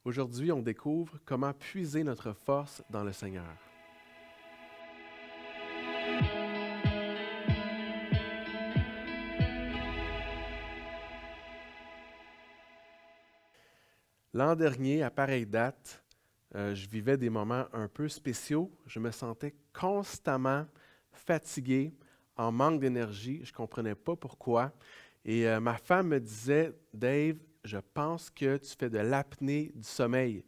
Aujourd'hui, on découvre comment puiser notre force dans le Seigneur. L'an dernier, à pareille date, je vivais des moments un peu spéciaux. Je me sentais constamment fatigué, en manque d'énergie. Je ne comprenais pas pourquoi. Et ma femme me disait, Dave, je pense que tu fais de l'apnée du sommeil.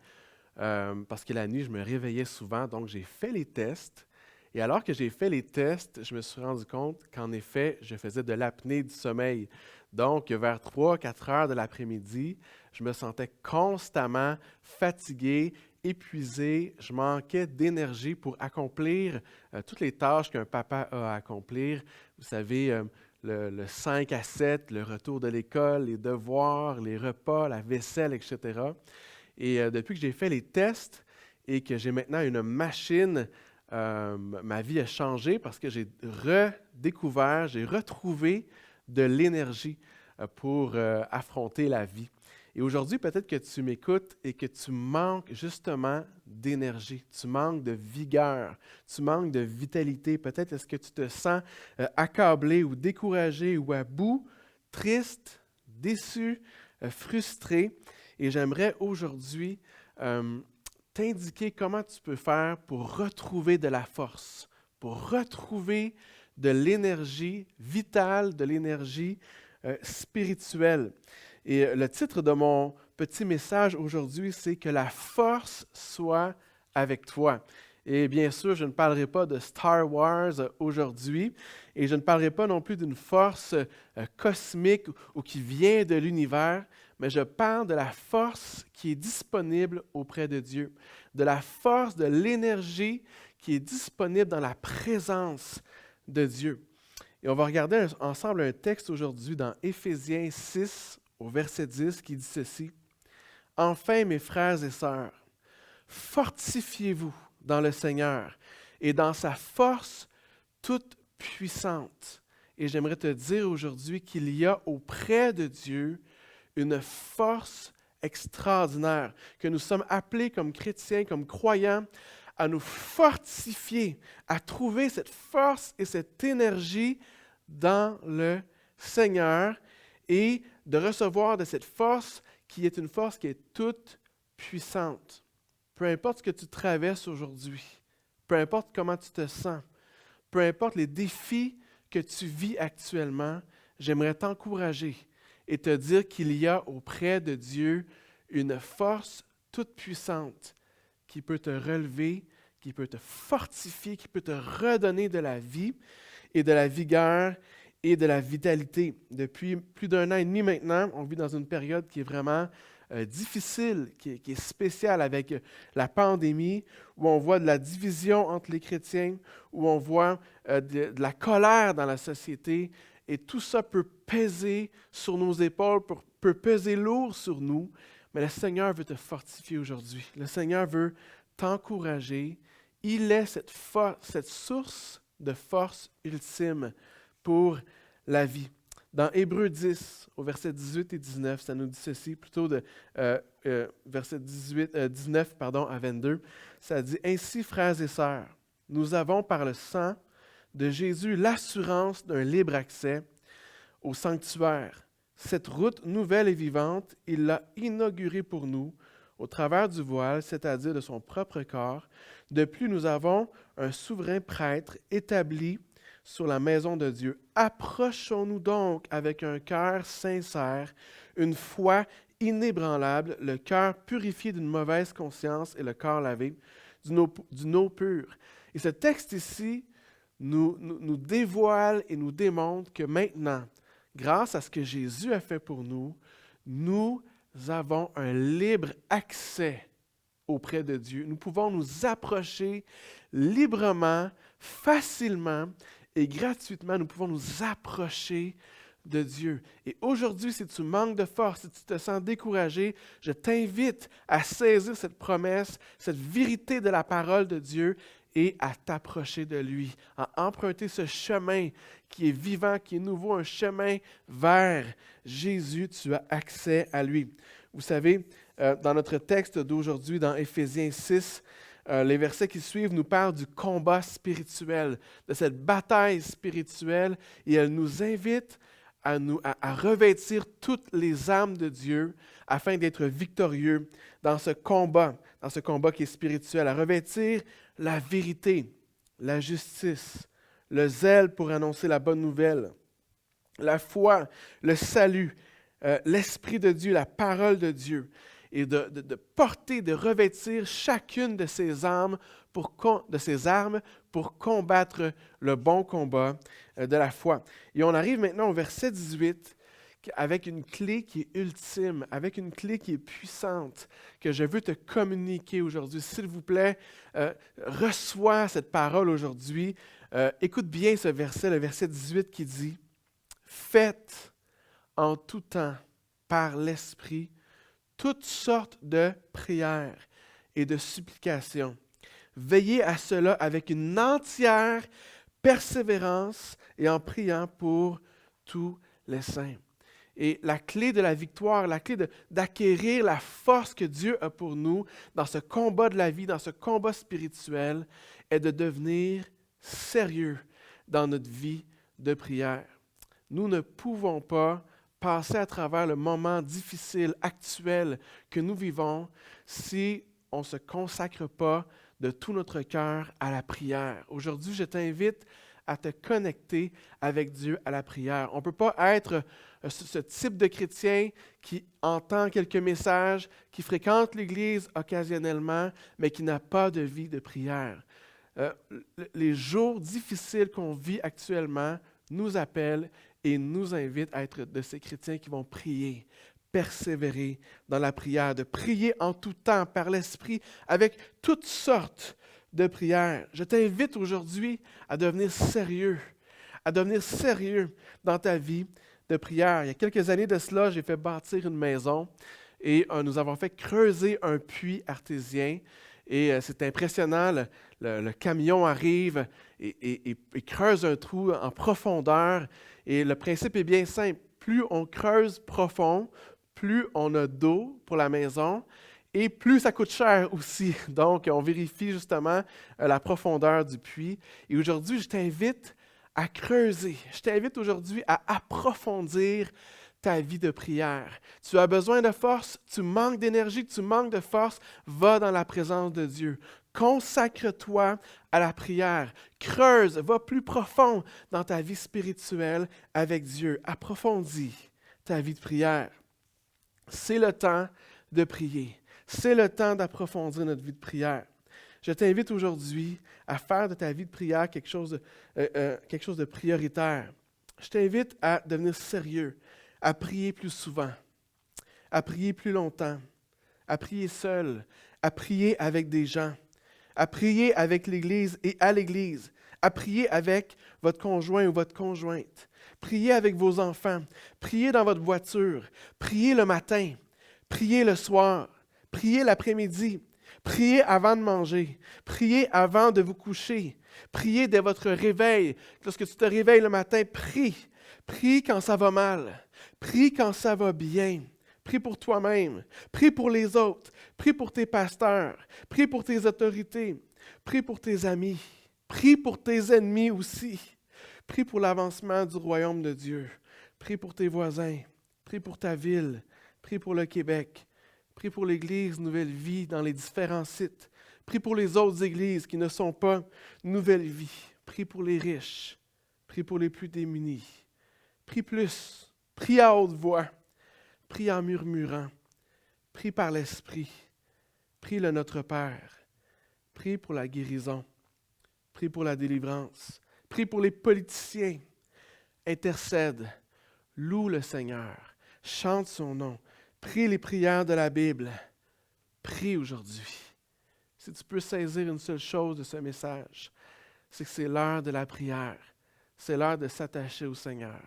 Parce que la nuit, je me réveillais souvent. Donc, j'ai fait les tests. Et alors que j'ai fait les tests, je me suis rendu compte qu'en effet, je faisais de l'apnée du sommeil. Donc, vers 3-4 heures de l'après-midi, je me sentais constamment fatigué, épuisé. Je manquais d'énergie pour accomplir toutes les tâches qu'un papa a à accomplir. Vous savez, le 5 à 7, le retour de l'école, les devoirs, les repas, la vaisselle, etc. Et depuis que j'ai fait les tests et que j'ai maintenant une machine, ma vie a changé parce que j'ai redécouvert, j'ai retrouvé de l'énergie pour affronter la vie. Et aujourd'hui, peut-être que tu m'écoutes et que tu manques justement d'énergie, tu manques de vigueur, tu manques de vitalité. Peut-être est-ce que tu te sens accablé ou découragé ou à bout, triste, déçu, frustré. Et j'aimerais aujourd'hui t'indiquer comment tu peux faire pour retrouver de la force, pour retrouver de l'énergie vitale, de l'énergie spirituelle. Et le titre de mon petit message aujourd'hui, c'est que la force soit avec toi. Et bien sûr, je ne parlerai pas de Star Wars aujourd'hui et je ne parlerai pas non plus d'une force cosmique ou qui vient de l'univers, mais je parle de la force qui est disponible auprès de Dieu, de la force, de l'énergie qui est disponible dans la présence de Dieu. Et on va regarder ensemble un texte aujourd'hui dans Éphésiens 6, au verset 10, qui dit ceci. « Enfin, mes frères et sœurs, fortifiez-vous dans le Seigneur et dans sa force toute puissante. » Et j'aimerais te dire aujourd'hui qu'il y a auprès de Dieu une force extraordinaire, que nous sommes appelés comme chrétiens, comme croyants, à nous fortifier, à trouver cette force et cette énergie dans le Seigneur et de recevoir de cette force qui est une force qui est toute puissante. Peu importe ce que tu traverses aujourd'hui, peu importe comment tu te sens, peu importe les défis que tu vis actuellement, j'aimerais t'encourager et te dire qu'il y a auprès de Dieu une force toute puissante qui peut te relever, qui peut te fortifier, qui peut te redonner de la vie et de la vigueur et de la vitalité. Depuis plus d'1 an et demi maintenant, on vit dans une période qui est vraiment difficile, qui est spéciale avec la pandémie, où on voit de la division entre les chrétiens, où on voit de la colère dans la société, et tout ça peut peser sur nos épaules, peut peser lourd sur nous, mais le Seigneur veut te fortifier aujourd'hui. Le Seigneur veut t'encourager. Il est cette source de force ultime pour la vie. Dans Hébreux 10, au verset 18 et 19, ça nous dit ceci, plutôt de verset 19 à 22, ça dit « Ainsi, frères et sœurs, nous avons par le sang de Jésus l'assurance d'un libre accès au sanctuaire. Cette route nouvelle et vivante, il l'a inaugurée pour nous au travers du voile, c'est-à-dire de son propre corps. De plus, nous avons un souverain prêtre établi sur la maison de Dieu. Approchons-nous donc avec un cœur sincère, une foi inébranlable, le cœur purifié d'une mauvaise conscience et le corps lavé d'une eau pure. » Et ce texte ici nous dévoile et nous démontre que maintenant, grâce à ce que Jésus a fait pour nous, nous avons un libre accès auprès de Dieu. Nous pouvons nous approcher librement, facilement et gratuitement. Nous pouvons nous approcher de Dieu. Et aujourd'hui, si tu manques de force, si tu te sens découragé, je t'invite à saisir cette promesse, cette vérité de la parole de Dieu et à t'approcher de lui, à emprunter ce chemin qui est vivant, qui est nouveau, un chemin vers Jésus. Tu as accès à lui. Vous savez, dans notre texte d'aujourd'hui, dans Éphésiens 6, les versets qui suivent nous parlent du combat spirituel, de cette bataille spirituelle, et elle nous invite à revêtir toutes les armes de Dieu afin d'être victorieux dans ce combat qui est spirituel, à revêtir la vérité, la justice, le zèle pour annoncer la bonne nouvelle, la foi, le salut, l'Esprit de Dieu, la parole de Dieu, et de porter, de revêtir chacune de ces armes pour combattre le bon combat de la foi. Et on arrive maintenant au verset 18 avec une clé qui est ultime, avec une clé qui est puissante, que je veux te communiquer aujourd'hui. S'il vous plaît, reçois cette parole aujourd'hui. Écoute bien ce verset, le verset 18 qui dit « Faites en tout temps par l'Esprit toutes sortes de prières et de supplications. Veillez à cela avec une entière persévérance et en priant pour tous les saints. » Et la clé de la victoire, la clé d'acquérir la force que Dieu a pour nous dans ce combat de la vie, dans ce combat spirituel, est de devenir sérieux dans notre vie de prière. Nous ne pouvons pas passer à travers le moment difficile, actuel que nous vivons si on ne se consacre pas de tout notre cœur à la prière. Aujourd'hui, je t'invite à te connecter avec Dieu à la prière. On ne peut pas être ce type de chrétien qui entend quelques messages, qui fréquente l'Église occasionnellement, mais qui n'a pas de vie de prière. Les jours difficiles qu'on vit actuellement nous appellent et nous invitent à être de ces chrétiens qui vont prier, persévérer dans la prière, de prier en tout temps par l'Esprit avec toutes sortes de prières. Je t'invite aujourd'hui à devenir sérieux dans ta vie de prière. Il y a quelques années de cela, j'ai fait bâtir une maison et nous avons fait creuser un puits artésien. Et c'est impressionnant, le camion arrive et creuse un trou en profondeur. Et le principe est bien simple. Plus on creuse profond, plus on a d'eau pour la maison et plus ça coûte cher aussi. Donc, on vérifie justement la profondeur du puits. Et aujourd'hui, je t'invite à creuser. Je t'invite aujourd'hui à approfondir ta vie de prière. Tu as besoin de force, tu manques d'énergie, tu manques de force, va dans la présence de Dieu. Consacre-toi à la prière. Creuse, va plus profond dans ta vie spirituelle avec Dieu. Approfondis ta vie de prière. C'est le temps de prier. C'est le temps d'approfondir notre vie de prière. Je t'invite aujourd'hui à faire de ta vie de prière quelque chose de prioritaire. Je t'invite à devenir sérieux, à prier plus souvent, à prier plus longtemps, à prier seul, à prier avec des gens, à prier avec l'Église et à l'Église, à prier avec votre conjoint ou votre conjointe, prier avec vos enfants, prier dans votre voiture, prier le matin, prier le soir, prier l'après-midi, prier avant de manger, prier avant de vous coucher, prier dès votre réveil. Lorsque tu te réveilles le matin, prie. Prie quand ça va mal. Prie quand ça va bien. Prie pour toi-même. Prie pour les autres. Prie pour tes pasteurs. Prie pour tes autorités. Prie pour tes amis. Prie pour tes ennemis aussi. Prie pour l'avancement du royaume de Dieu. Prie pour tes voisins. Prie pour ta ville. Prie pour le Québec. Prie pour l'Église Nouvelle Vie dans les différents sites. Prie pour les autres églises qui ne sont pas Nouvelle Vie. Prie pour les riches. Prie pour les plus démunis. Prie plus. Prie à haute voix. Prie en murmurant. Prie par l'Esprit. Prie le Notre Père. Prie pour la guérison. Prie pour la délivrance. Prie pour les politiciens. Intercède. Loue le Seigneur. Chante son nom. Prie les prières de la Bible. Prie aujourd'hui. Si tu peux saisir une seule chose de ce message, c'est que c'est l'heure de la prière. C'est l'heure de s'attacher au Seigneur.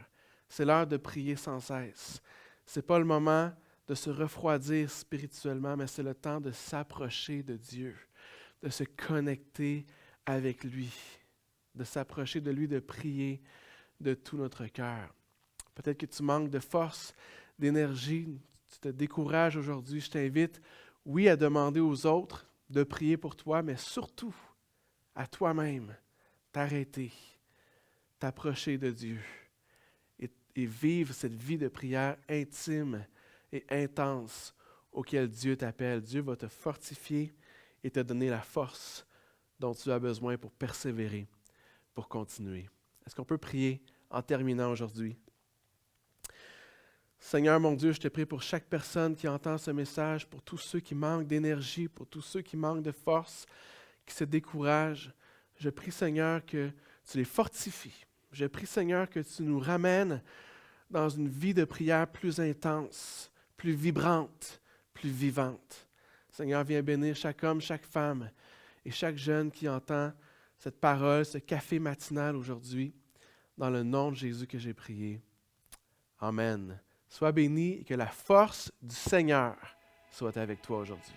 C'est l'heure de prier sans cesse. Ce n'est pas le moment de se refroidir spirituellement, mais c'est le temps de s'approcher de Dieu, de se connecter avec lui, de s'approcher de lui, de prier de tout notre cœur. Peut-être que tu manques de force, d'énergie, te décourage aujourd'hui, je t'invite, oui, à demander aux autres de prier pour toi, mais surtout à toi-même, t'arrêter, t'approcher de Dieu et vivre cette vie de prière intime et intense auquel Dieu t'appelle. Dieu va te fortifier et te donner la force dont tu as besoin pour persévérer, pour continuer. Est-ce qu'on peut prier en terminant aujourd'hui? Seigneur mon Dieu, je te prie pour chaque personne qui entend ce message, pour tous ceux qui manquent d'énergie, pour tous ceux qui manquent de force, qui se découragent. Je prie, Seigneur, que tu les fortifies. Je prie, Seigneur, que tu nous ramènes dans une vie de prière plus intense, plus vibrante, plus vivante. Seigneur, viens bénir chaque homme, chaque femme et chaque jeune qui entend cette parole, ce café matinal aujourd'hui, dans le nom de Jésus que j'ai prié. Amen. Sois béni et que la force du Seigneur soit avec toi aujourd'hui.